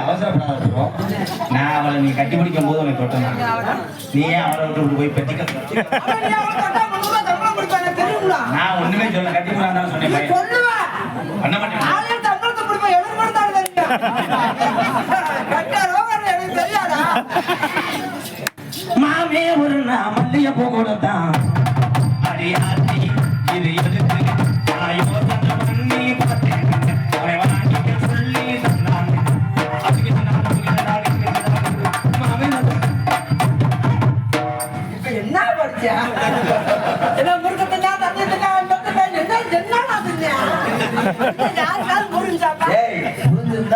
அவசரப்படாத. நான் அவளை நீ கட்டி பிடிக்கும் போது அவனை தொட்டேன். நீ ஏன் அவளை விட்டு போய் பத்திக்க? நான் ஒண்ணுமே சொல்ல, கட்டி போடான்னு சொன்னேன். பண்ண மாட்டேன். மாமே ஒரு மல்லிய போகத்தான் அடியாத்தி இது எதுக்கு பண்ணி பார்த்தேன். சொல்லி என்ன படிச்சா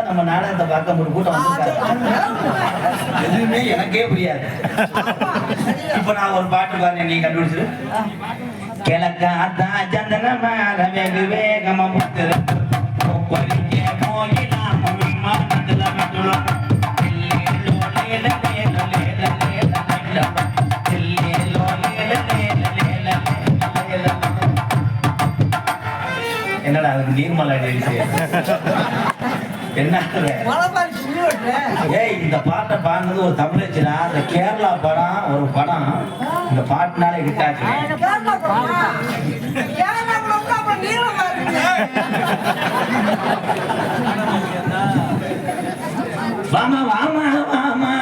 நம்ம நாடகத்தை பார்க்க ஒரு கூட்டம் எதுவுமே எனக்கே புரியாது. இப்ப நான் ஒரு பாட்டு பாருங்க, நீ கண்டுபிடிச்சிரு. கிழக்காத்தா சந்தனமா வெகு வேகமா புத்துரு என்னடா அதுக்கு நீர்மலை என்ன? ஏய், இந்த பாட்டை பாடுனது ஒரு தமிழச்சினா, இந்த கேரளா படம் ஒரு படம் இந்த பாட்டுனாலே ஹிட்டாச்சு. வாமா வாமா வாமா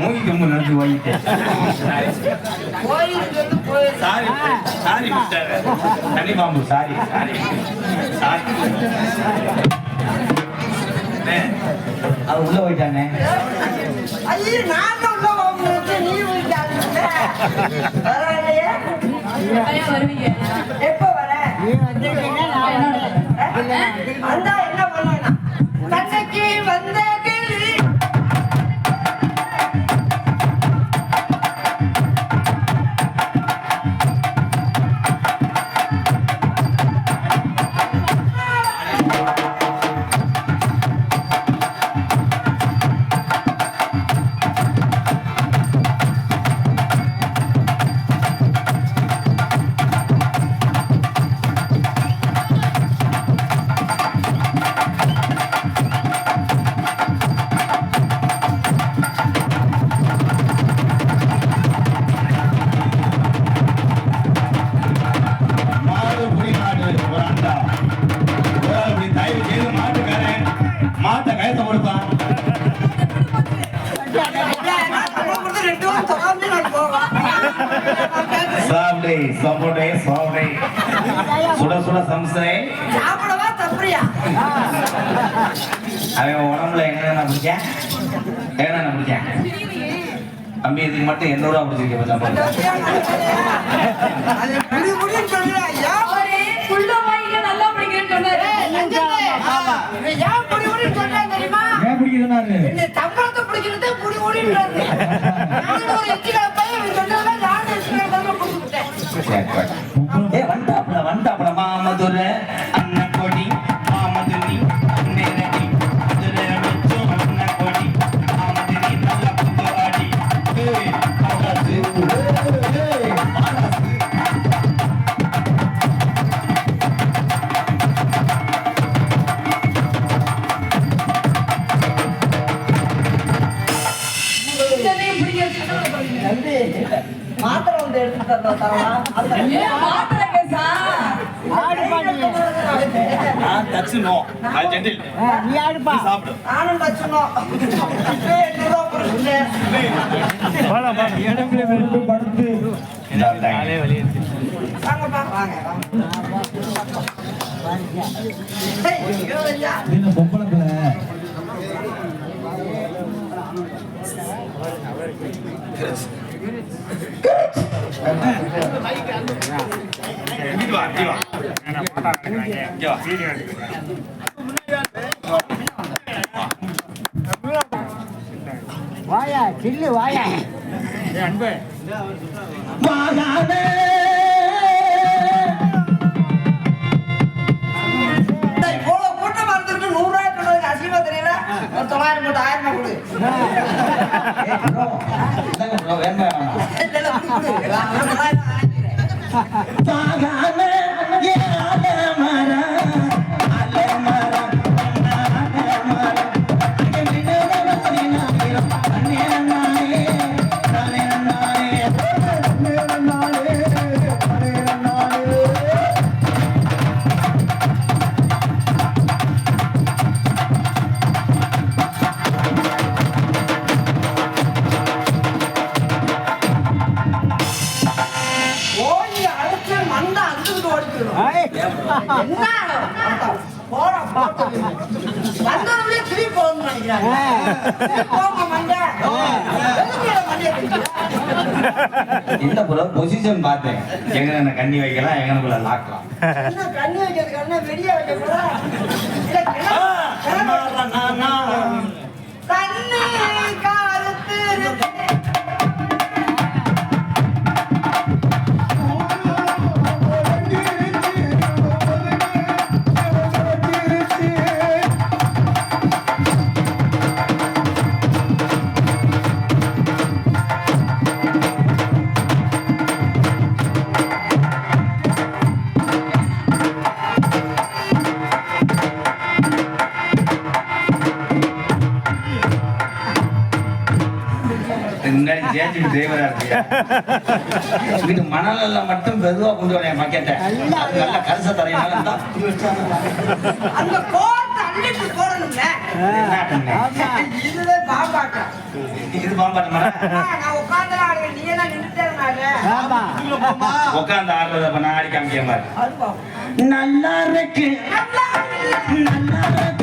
மூவிக்கு முன்னாடி வாங்கிட்டேன். சாரி மிஸ்டர் தனி பாம்பு, சாரி சாரி சாரி. அது உள்ள போயிட்டானே. எப்ப வர என்ன பண்ண கண்ணைக்கு வந்த சுட சுட சம்சை அவன் உடம்புல என்ன பிடிச்சேன் தம்பி, இதுக்கு மட்டும் 800 ரூபா பிடிச்சிருக்கேன். வந்தாப்புல மாமதுர அண்ணன் கொடி மாமதுரி அண்ணனடி மதுரை வச்சோம் அண்ணன் கொடி மாமதுரி நல்ல புது அடி மாத்திரை வந்து எடுத்து தரலாம். வாயா சில்லு வாயா அன்பு இந்த புற பொசிஷன் பார்த்தேன் எங்க கண்ணி வைக்கலாம் எங்கனுக்குள்ள லாக்கலாம் கண்ணி வைக்கிறதுக்கு வெடிய வைக்க கூட டிரைவரா இருக்கு மணல மட்டும் மெதுவா கொண்டு வரேன் மக்கெட்ட நல்ல கரிச தரையினால அந்த கோட்டை அள்ளிட்டு போறணும்ல இதுல பாம்பாட்டம் இது பாம்பாட்டம் நான் உட்கார்ந்து ஆடுவேன் நீ என்ன நின்னுட்டேனால உட்கார்ந்து ஆடுறத நான் ஆடி காமிக்க மாதிரி நல்லா இருக்கு நல்லா இருக்கு நல்லா இருக்கு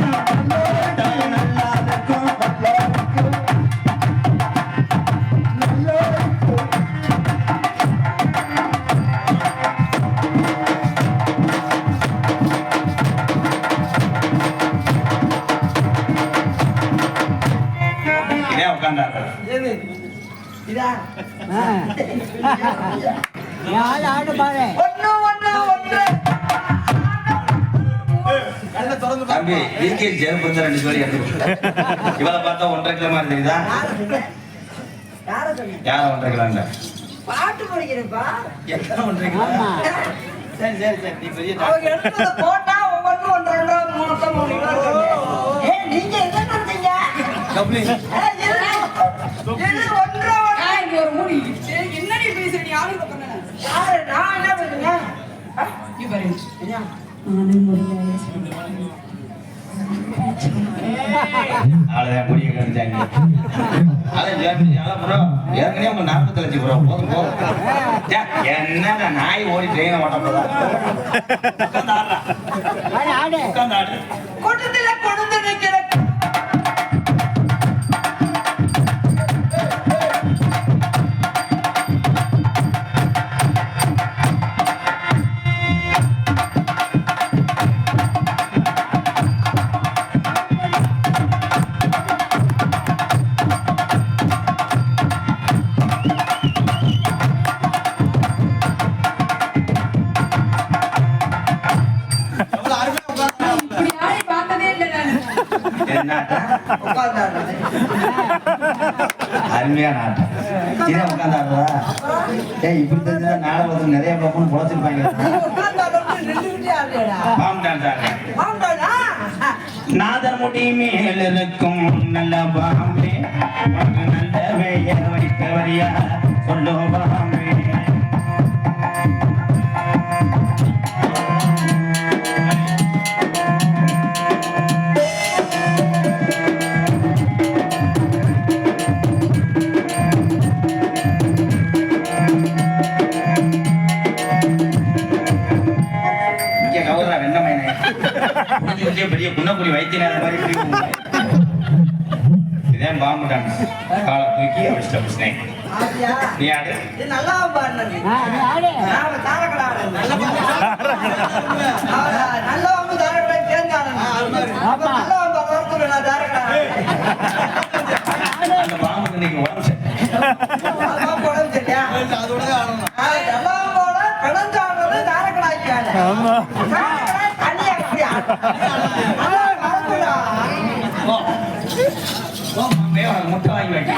தம்பி இருக்கேன் ஜெருப்பு ரெண்டு ஜோடி இவளை பார்த்தா 1.5 கிலோ மாதிரி தெரியுதா யார 1.5 கிலோ பாட்டு படிக்கிறேன்ப்பா எத்தனை 1.5 கிலோ சரி சரி சரி நீ பெரிய போட்டா ஒவ்வொன்றும் 1.5 3 கிலோ நீங்க என்ன பண்றீங்க என்னடி பேசுறீங்க ஆளுங்க பண்ண நான் என்ன பண்ணுங்க அவ்வளவுதான் முடிய கழிச்சாங்க ஏற்கனவே உங்க 40 லட்சம் ப்ரோ போதும் போதும் என்ன நாய் ஓடி ட்ரெயினை ஓட்ட போதா உட்காந்து ஆடு கூட்டத்துல கொண்டு நிக்கிற அருமையான ஆட்டம் இதை உட்காந்தாடுறா இப்படி தெரிஞ்சா நாடகம் நிறைய பக்கம் பொழைச்சிருப்பாங்க நாதர் முடி மேல் இருக்கும் நல்ல பாம்பே நல்ல பெயர் வைத்தவரியா சொல்லோ பாம்பே பெரிய குன்னக்குடி வைத்தியநாத மாதிரி இதான் பாம்பு டான்ஸ் காலை தூக்கி அடிச்சிட்டேன் நீ ஆடு நல்லா பாடுனது நான் தாரகடா நல்லா வந்து தாரகடா தேர்ந்தானே அப்ப நல்லா வந்து நான் தாரகடா அந்த பாம்புக்கு இன்னைக்கு உடம்பு சரியா அதோட ஆடணும் நல்லா போல கடந்தாடுறது தாரகடா ஆக்கியானே ஆமா தண்ணி அப்படியா முட்டை வாங்கி வைக்க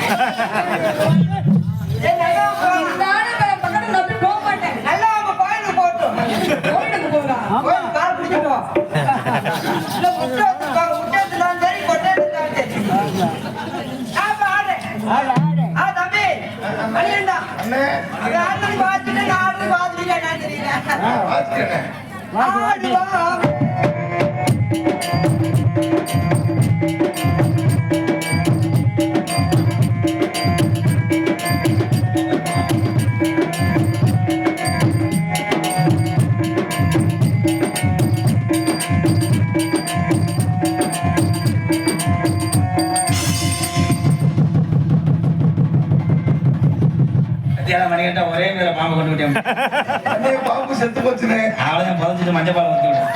ஆடி வாவே. மணிகண்டா ஒரே மேல பாம்பு கொண்டு விட்டேன். பாம்பு செத்து போச்சுனே. அவ்வளவுதான் புதைச்சிட்டு மஞ்சள் பால் ஊத்தி விட்டேன்.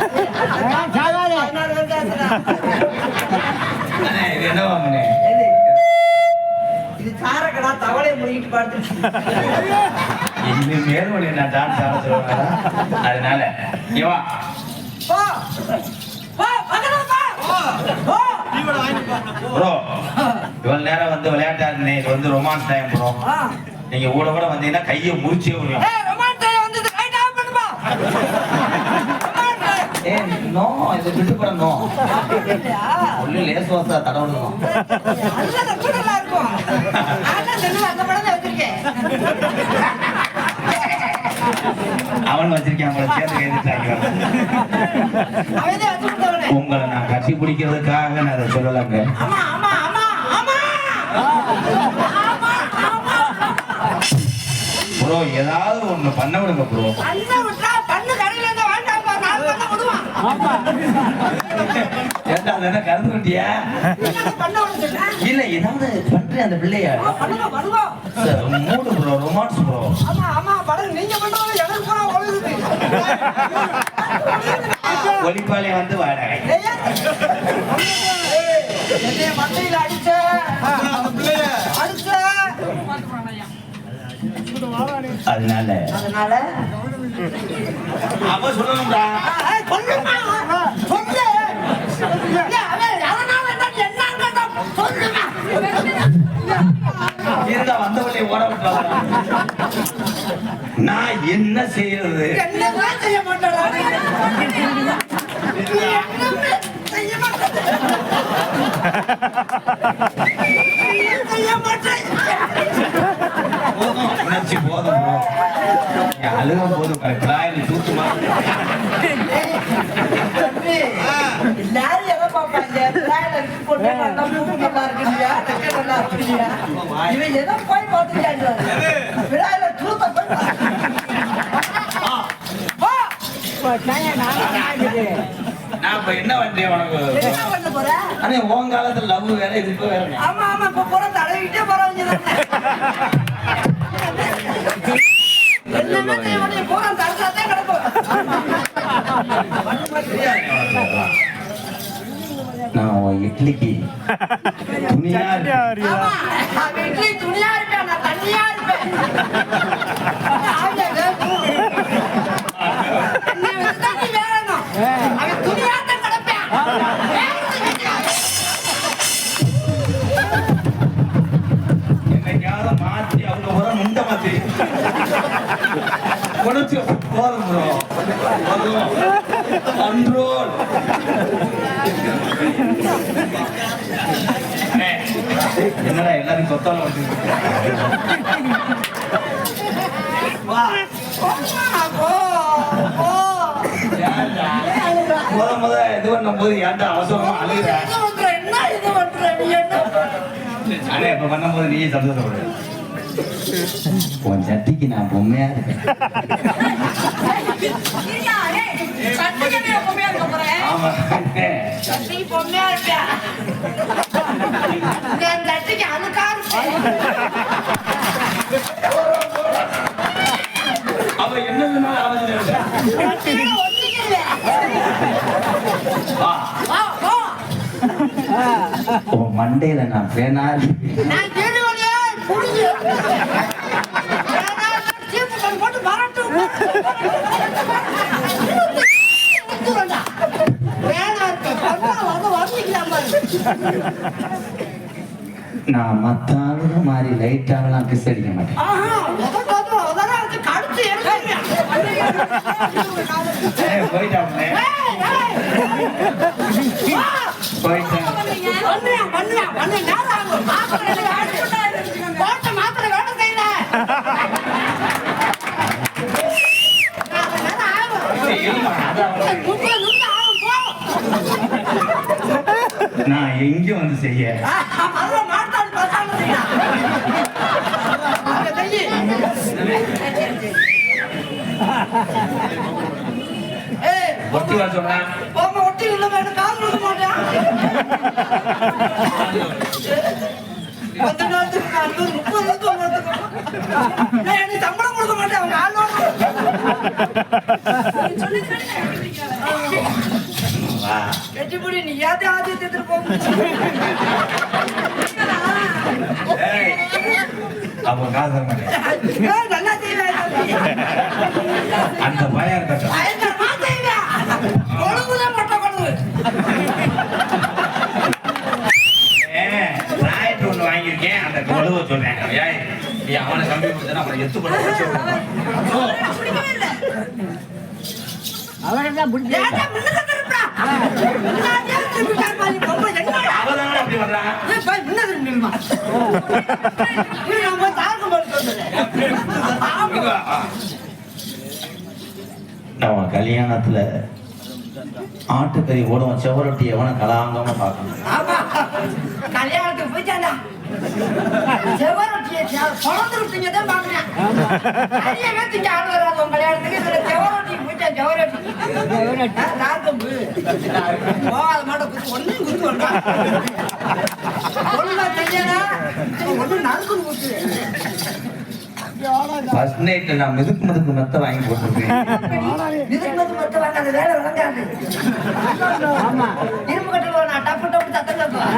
இது என்ன பாம்புனே? இது சாரக்கடா தவளை முடிக்கிட்டு பார்த்து இது மேல்மொழி நான் டான்ஸ் ஆட சொல்லுவாங்க. அதனால இவா ப்ரோ இவ்வளவு நேரம் வந்து விளையாட்டா இருந்தேன். இது வந்து ரொமான்ஸ் டைம் ப்ரோ. நீங்க கூட கூட வந்தீங்கன்னா கையை முறிச்சே விடுவோம். நோ இது விட்டு போறோம். ஒண்ணு லேஸ் வாசா தடவணும். அவன் வச்சிருக்கான் சேர்ந்து எழுதிட்டாங்க. உங்களை நான் கட்டி பிடிக்கிறதுக்காக நான் அதை சொல்லலாங்க. ப்ரோ ஏதாவது ஒண்ணு பண்ண விடுங்க ப்ரோ. ஏன்னா கறந்து விட்டியா இல்ல ஏதாவது பண்ற அந்த பிள்ளையா மூடு ப்ரோ ரொமான்ஸ் ப்ரோ. ஒளிப்பாளைய வந்து வாடகை மண்டையில் அடிச்ச அதனால அப்ப சொல்லணும்டா இருந்தா வந்தவளை ஓட விட்டாங்க. நான் என்ன செய்யறது? செய்ய மாட்டேன் உணர்ச்சி போதும் அழுக போதும் பிள்ளாயில் தூக்குமா எல்லாரும் எதை பார்ப்பாங்க நல்லா இருக்குல்லையா இவன் எதை போய் பார்த்துட்டாங்க விழாயில தூத்த நான் இப்ப என்ன பண்றேன் உனக்கு? ஆனா உன் காலத்துல லவ் வேற இது இப்ப வேற. ஆமா ஆமா இப்ப போற தடவிட்டே போறவங்க எல்லாமே போற தடசாதான் கிடக்கும். நான் உன் இட்லிக்கு துணியா ஆமா அவன் இட்லி துணியா இருப்பேன் நான் தண்ணியா இருப்பேன். அவன் துணியாத்தான் கிடப்பேன். என்னைக்காவது மாத்தி அவங்க ஒரு முண்டை மாத்தி உணர்ச்சி போதும் ப்ரோ கண்ட்ரோல். என்னடா எல்லாரும் சொத்தால வந்து முத இது பண்ணும் போது ஏன்டா அவசரமா அழுகுற? அடே இப்ப பண்ணும் போது நீயே சந்தோஷப்படு. உன் சட்டிக்கு நான் பொம்மையா இருக்கேன். ஆமா பொம்மையா இருப்பேன் தட்டிக்கு அழுக்கா அவ என்ன வேணாலும் அவசியம் உன் மண்டையில நான் பேனா நான் மத்தாளும் மாதிரி லைட்டாவெல்லாம் கிஸ் அடிக்க மாட்டேன். போயிட்டாப்ல போயிட்டேன். நான் எங்க வந்து செய்ய அதுல மாட்டாளி பசாங்க செய்யா அங்க தையி ஏய் ஒட்டி வர சொல்றேன் போமா ஒட்டி இல்ல வேணும் கால் கொடுக்க மாட்டேன் 10 நாளுக்கு 30 நான் எனக்கு சம்பளம் கொடுக்க மாட்டேன் அவங்க ஆளோட வா வெட்டிபுடி நீ யாதே ஆதி எடுத்துட்டு போ ஏய் அப்ப காசு தர மாட்டேன் ஏய் நல்லா செய்வேன் அந்த பயம் இருக்கட்டும் பயங்கரமா செய்வேன் கொழுவுல மொட்டை கொழுவு ராயட் ஒண்ணு வாங்கியிருக்கேன் அந்த கொழுவை சொல்றேன் ஏய் நீ அவனை கம்பி கொடுத்தா அவனை எத்து பண்ண வச்சு அவரெல்லாம் முடிஞ்சு ஏடா முன்னுக்கு திருப்படா நான் ஏன் திருப்பிட்டார் மாதிரி ரொம்ப என்னடா அவதான் அப்படி வர்றான் ஏய் பை முன்னுக்கு நில்லுமா நீ நம்ம தாக்கு போட்டு சொல்றேன் நம்ம கல்யாணத்துல ஆட்டுக்கறி ஓடும் செவரொட்டி எவனை கலாங்காம பார்க்கணும் ஆமா கல்யாணத்துக்கு போயிட்டாடா செவரொட்டியை குழந்தைங்க தான் பாக்குறேன் நிறைய பேத்துக்கு ஆள் வராது உங்க கல்யாணத்துக்கு இதுல செவரொட்டி போயிட்டா செவரொட்டி நார்கம்பு போகாத மாட்ட குத்து ஒன்னும் குத்து வந்தா ஒழுங்கா தெரியாதா ஒண்ணு நறுக்குன்னு குத்து ஃபர்ஸ்ட் நைட் நான் மிதுக்கு மெத்த வாங்கி போட்டுருக்கேன் இதுக்கு மொத்தம் வாங்காத வேலை விளங்காது இரும்பு கட்டில் நான் டப்பு டப்பு சத்தம் கேட்கும்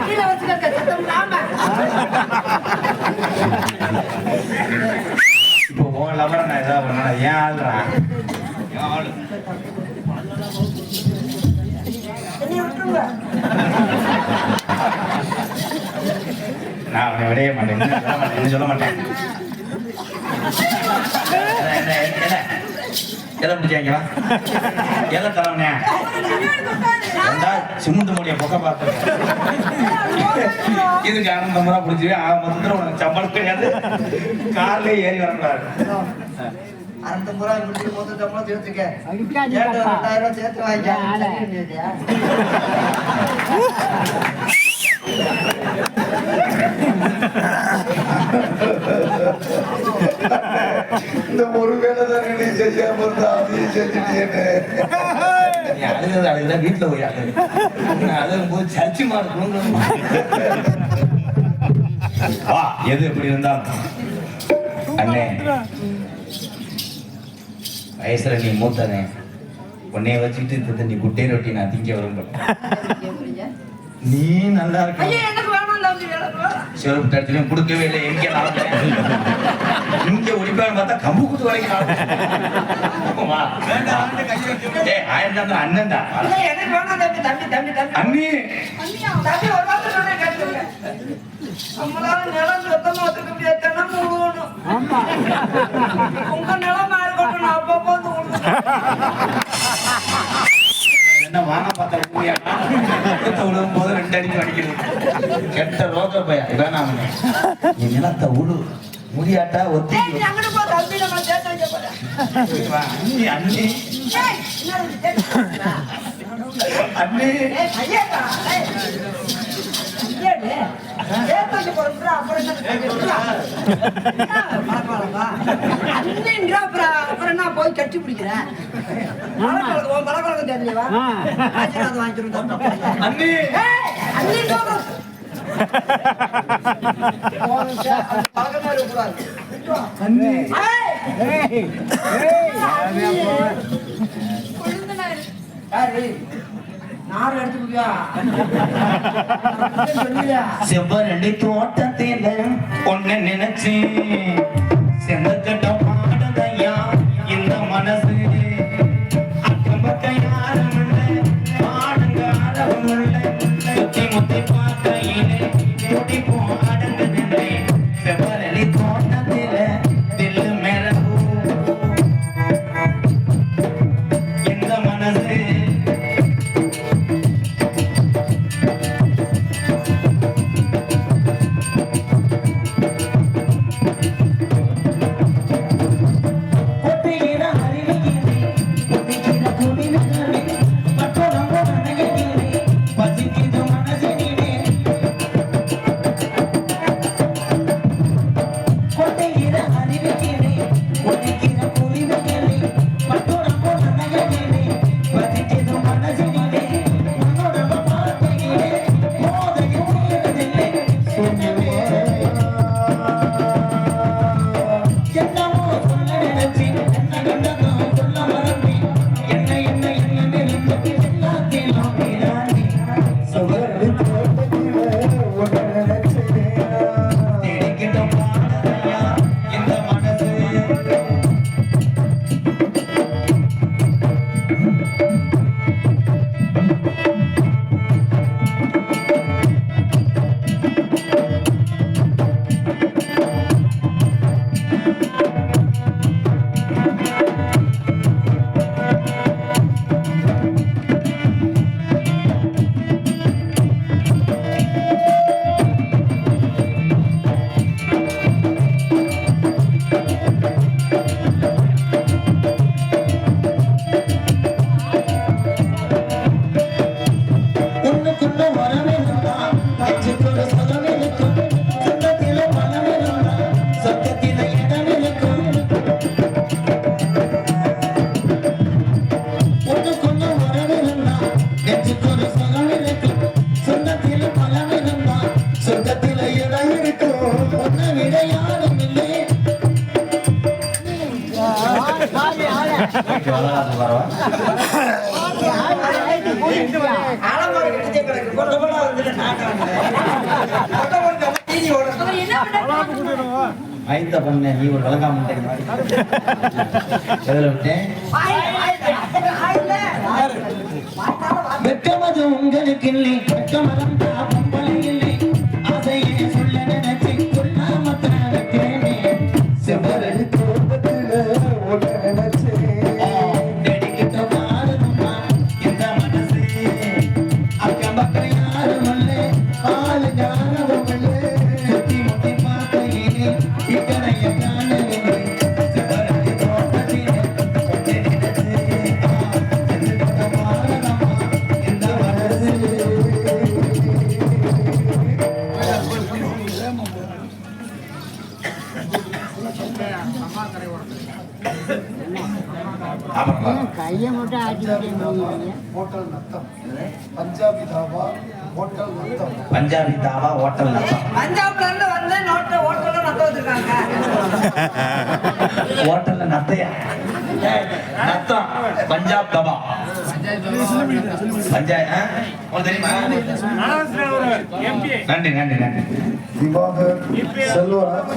கீழே வச்சுக்க சத்தம் இல்லாம இப்போ உன் லவரை நான் எதாவது பண்ணா ஏன் ஆளுறான் ஏன் ஆளு என்னைய விட்டுருங்க நான் அவனை விடைய மாட்டேன் என்ன சொல்ல மாட்டேன் எதை முடிச்சாங்களா எதை தலைவனே ரெண்டா சிமுந்து முடிய பொக்க பார்த்து இதுக்கு 250 ரூபா பிடிச்சி மொத்தத்தில் உனக்கு சம்பளம் கிடையாது கார்லயே ஏறி வரக்கூடாது அந்த முறை முடிச்சு மொத்தம் சம்பளம் சேர்த்துக்க அடிக்காதீங்க கேட்டு அப்பா. 2000 ரூபாய் சேர்த்து வாங்கிக்க இந்த ஒரு வேலை தானே நீ செய்யாம இருந்தா அதையும் செஞ்சுட்டேன்னு நீ அழுகுதான் வீட்டுல போய் அழுகும் போது சர்ச்சு மாறணும் வா எது எப்படி இருந்தாலும் அண்ணே வயசுல நீ மூத்தனே உன்னைய வச்சுக்கிட்டு நீ குட்டை ரொட்டி நான் திங்க விரும்பல நீ நல்லா இருக்க ஐயா எனக்கு வேணாம் தம்பி வேலை சிவப்பு தடத்திலையும் கொடுக்கவே இல்லை எங்க இங்க ஒடிப்பான்னு பார்த்தா கம்பு குத்து வரைக்கும் அண்ணன்டா இல்லை, எனக்கு வேணாம் தம்பி தம்பி தம்பி தம்பி அண்ணி தம்பி ஒரு வார்த்தை சொன்னா கேட்டுக்கோங்க. நம்மளால நிலம் சுத்தமா வச்சுக்க முடியாது தினம் உழுவணும். ஆமா உங்க நிலமா இருக்கட்டும் நான் அப்பப்போ வந்து உழுவுறேன். என்ன வாங்க பார்த்தா ஊழியாடா விழுவும் போது 2 அடிக்கு அடிக்கிறது கெட்ட ரோக பையா இதான் அவனே நீ நிலத்தை உழு முடியாட்டா ஒத்தி ஏய், நீ அங்கிட்டு போ தம்பி நம்ம சேர்த்து வைக்க போறேன். அண்ணி அண்ணி ஏய், என்னது சேர்த்து? அண்ணி ஏய், ஐயேடா, ஏய். ஐயேடே, சேர்த்து வைக்க போறோம்டா, அப்புறம் என்ன செய்யறதுடா? பரவாயில்லப்பா. அண்ணன்றா, அப்புறம் என்ன போய் கட்டி பிடிக்கிறேன்? மலைப்பழக்கம், உன் மலைப்பழக்கம் தெரியலையா? ஆ. ஆசீர்வாதம் வாங்கிக்கிறோம் தம்பி. அண்ணி ஏய், அண்ணி சொல்றோம். பழக்கமா இருக்கக்கூடாது. அண்ணி ஏய், ஏய் ஏய் யாரு? நார் எடுத்து குடியா? சொல்லியா? செவ்வரடி தோட்டத்தில ஒன்னு நினைச்சு செந்தக்கட்ட பாடுதையா இந்த மனசு அக்கம் பக்கம் யாரும் இல்ல பாடுங்க ஆடவும் இல்ல சுத்தி முத்தி பார்க்கையிலே துடி போடங்குதில்லை செவ்வரடி தோட்டத்தில தில்லு மேலூ இந்த மனசு ஆலமரம் கிட்டே கிடக்கு கொட்டை போட வந்துட்டு நான் கொட்டை போட்டு தீனி ஓடணும். அவர் என்ன பண்ணாரு? ஐந்த பொண்ணு நீ ஒரு கலங்கா முட்டை மாதிரி எதில் விட்டேன் வெட்கமது உங்களுக்கு இல்லை வெட்கமதம் பொம்பளை இல்லை ஆசையை சொல்ல நினைச்சு கொள்ளாமத்த வைக்கிறேனே செவ்வரடி தோட்டத்துல ஒன்ன நினைச்சேன் தேடிக்கிட்ட பாருமா இந்த மனசு அக்கம் பக்கம் யாரும் இல்லை ஆளு ஞானமும் இல்லை சுத்தி முட்டி பார்க்கையிலே இக்கரைய காணவில்லை செவ்வரடி தோட்டத்திலே ஒன்ன நினைச்சு செத்துக்கிட்ட பாருமா இந்த மனசு கையை மட்டும் ஆட்டிக்கிட்டே ஹோட்டல் நத்தம் பஞ்சாபி தாபா ஹோட்டல் நத்தம் பஞ்சாபி தாவா ஹோட்டல் நத்தம் பஞ்சாப்ல இருந்து வந்து ஹோட்டல்ல நத்த வச்சிருக்காங்க. ஹோட்டல்ல நத்தையா நத்தம் பஞ்சாப் தபா பஞ்சாப் உங்களுக்கு தெரியுமா நன்றி நன்றி நன்றி திவாகர் செல்வராஜ்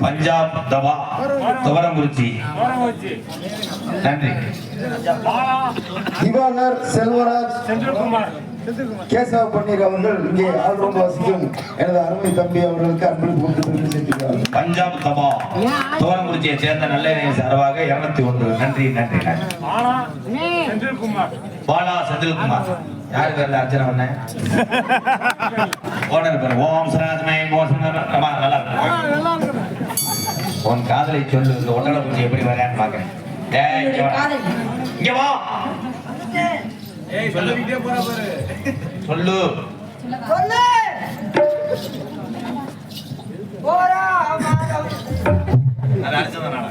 பஞ்சாப் தபா துவரங்குறிச்சி நன்றி திவாகர் செல்வராஜ் கேசவ பன்னீர் அவர்கள் இங்கே ஆல்ரவுண்ட் வாசிக்கும் எனது அருமை தம்பி அவர்களுக்கு அன்பளிப்பு கொடுத்து சென்றார். பஞ்சாப் தபா துவரங்குறிச்சியை சேர்ந்த நல்ல சார்பாக 201 நன்றி நன்றி நன்றி பாலா செந்தில்குமார் யாரு பேர்ல அர்ச்சனை பண்ண ஓனர் பேர் ஓம் சராஜ்மே நல்லா இருக்கும் உன் காதலை சொல்லு இந்த ஒட்டலை பூச்சி எப்படி வரையான்னு பாக்கிறேன் இங்க வா சொல்லு சொல்லு போரா மாதம் அது அடிச்சதான்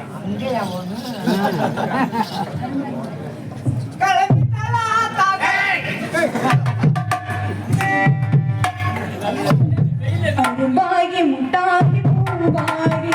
கிளம்பிட்டாளா தாவே அரும்பாகி முட்டாகி பூவாகி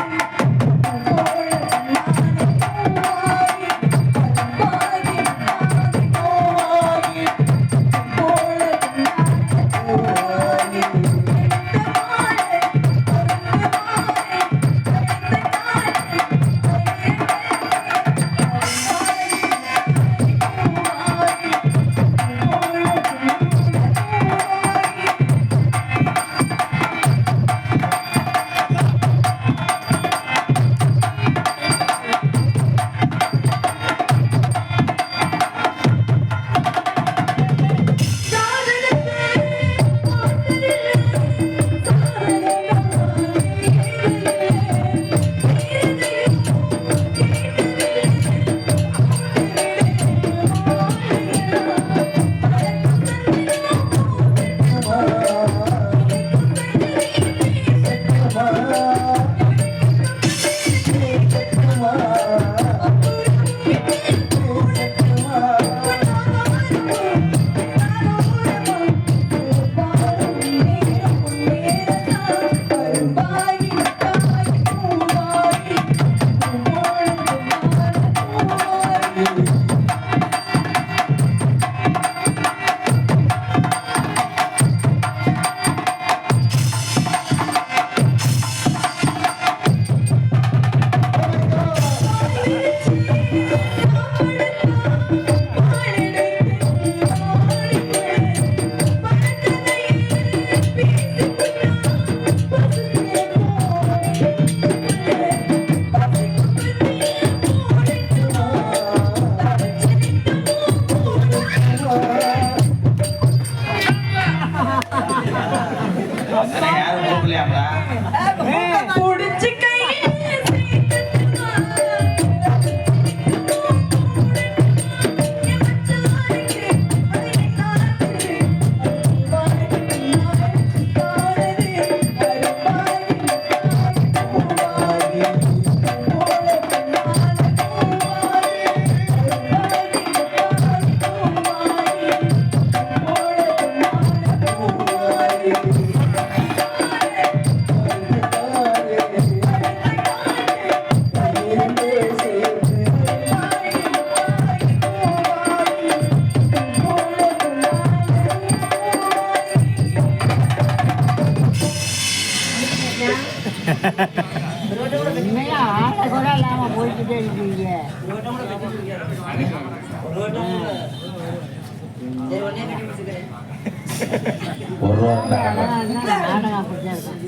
உண்மையா ஆட்டை கூட இல்லாம போய்கிட்டே இருக்கீங்க. ஒரு ரூபா நாடகம் அப்படித்தான் இருக்கும்.